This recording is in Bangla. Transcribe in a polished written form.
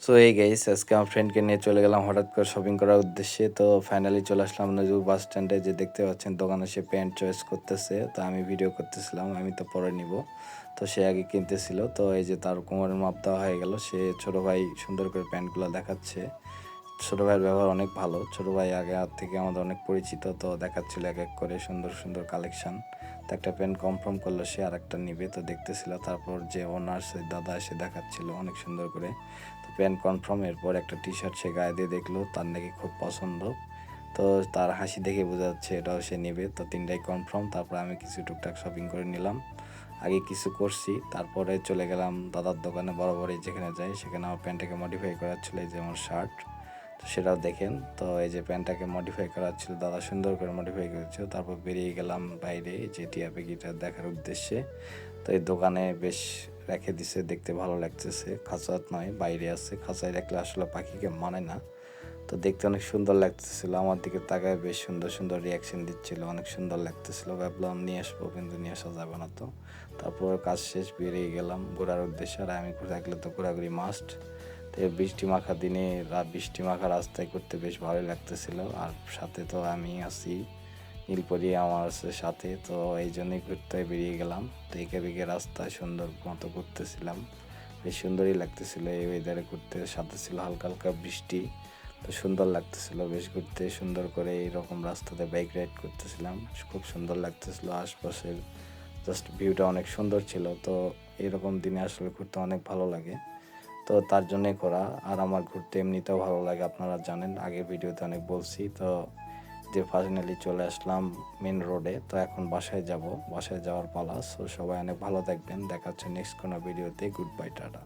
সো এই গাইস আজকে আমার ফ্রেন্ডকে নিয়ে চলে গেলাম হঠাৎ করে শপিং করার উদ্দেশ্যে। তো ফাইনালি চলে আসলাম নজরুল বাস স্ট্যান্ডে, যে দেখতে পাচ্ছেন দোকানে সে প্যান্ট চয়েস করতেছে। তো আমি ভিডিও করতেছিলাম, আমি তো পরে নিব। তো সে আগে কিনতেছিল। তো এই যে তার কোমরের মাপ দেওয়া হয়ে গেল, সে ছোট ভাই সুন্দর করে প্যান্টগুলো দেখাচ্ছে। ছোট ভাইয়ের ব্যবহার অনেক ভালো, ছোট ভাই আগে হাত থেকে আমাদের অনেক পরিচিত। তো দেখাচ্ছিল এক এক করে সুন্দর সুন্দর কালেকশন। তো একটা প্যান্ট কনফার্ম করলো, সে আর একটা নিবে। তো দেখতেছিল, তারপর যে ওনার সে দাদা এসে দেখাচ্ছিল অনেক সুন্দর করে। তো প্যান্ট কনফার্ম, এরপর একটা টি শার্ট সে গায়ে দিয়ে দেখলো, তার নাকি খুব পছন্দ। তো তার হাসি দেখে বোঝা যাচ্ছে এটাও সে নেবে। তো তিনটাই কনফার্ম। তারপর আমি কিছু টুকটাক শপিং করে নিলাম, আগে কিছু করছি। তারপরে চলে গেলাম দাদার দোকানে, বরাবরই যেখানে যাই সেখানে আমার প্যান্টটাকে মডিফাই করার ছিল, এই যে আমার শার্ট। তো সেটাও দেখেন। তো এই যে প্যান্টটাকে মডিফাই করার ছিল, দাদা সুন্দর করে মডিফাই করেছিল। তারপর বেরিয়ে গেলাম বাইরে যে টিয়া পাখিটা দেখার উদ্দেশ্যে। তো এই দোকানে বেশ রেখে দিছে, দেখতে ভালো লাগতেছে। খাঁচাত নয়, বাইরে আছে। খাঁচায় রাখলে আসলে পাখিকে মানে না। তো দেখতে অনেক সুন্দর লাগতেছিল, আমার দিকে তাকায় বেশ সুন্দর সুন্দর রিয়াকশন দিচ্ছিল, অনেক সুন্দর লাগতেছিল। ভাবলাম নিয়ে আসবো, কিন্তু নিয়ে আসা যাবে না। তো তারপর কাজ শেষ, বেরিয়ে গেলাম ঘোরার উদ্দেশ্যে। আর আমি ঘুরে থাকলে তো ঘোরাঘুরি মাস্ট। তো বৃষ্টি মাখা দিনে বৃষ্টি মাখা রাস্তায় করতে বেশ ভালোই লাগতেছিল। আর সাথে তো আমি আছি, নীলপরি আমার আছে সাথে। তো এই জন্যই ঘুরতে বেরিয়ে গেলাম। তো একে বেঁকে রাস্তায় সুন্দর মতো ঘুরতেছিলাম, বেশ সুন্দরই লাগতেছিল এই ওয়েদারে ঘুরতে। সাথে ছিল হালকা হালকা বৃষ্টি। তো সুন্দর লাগতেছিল বেশ ঘুরতে, সুন্দর করে এইরকম রাস্তাতে বাইক রাইড করতেছিলাম, খুব সুন্দর লাগতেছিল। আশপাশের জাস্ট ভিউটা অনেক সুন্দর ছিল। তো এরকম দিনে আসলে ঘুরতে অনেক ভালো লাগে। তো তার জন্যই করা। আর আমার ঘুরতে এমনিতেও ভালো লাগে, আপনারা জানেন, আগের ভিডিওতে অনেক বলছি। তো যে ফাইনালি চলে আসলাম মেন রোডে। তো এখন বাসায় যাব, বাসায় যাওয়ার পালা। সো সবাই অনেক ভালো থাকবেন, দেখা হচ্ছে নেক্সট কোনো ভিডিওতে। Good bye, tata.